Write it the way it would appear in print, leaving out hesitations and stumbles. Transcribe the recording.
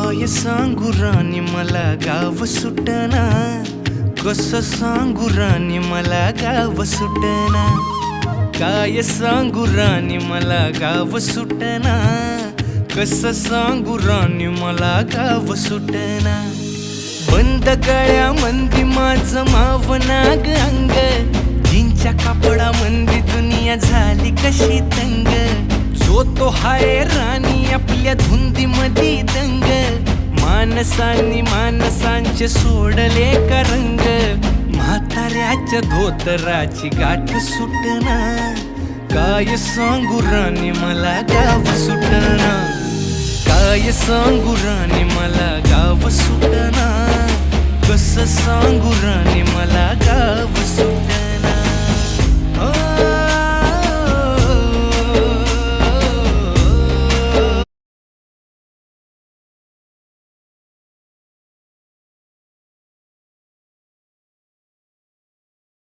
काय सांगू राणी मला गाव सुटना, कसं सांगू राणी मला गाव सुटना. काय सांगू राणी मला गाव सुटना, कसं सांगू राणी मला गाव सुटना. बंद गळ्यामंदी माझं मावनाग अंग, जीनच्या कापडामंदी दुनिया झाली कशी तंग. जो तो हाय राणी आपल्या धुंदीमधी दंग, माणसांनी माणसांचे सोडले का रंग. म्हाताऱ्याच्या धोतराची गाठ सुटना, काय सांगू राणी मला गाव सुटना. काय सांगू राणी मला गाव सुटना, कसं सांगू राणी मला गाव सुटना.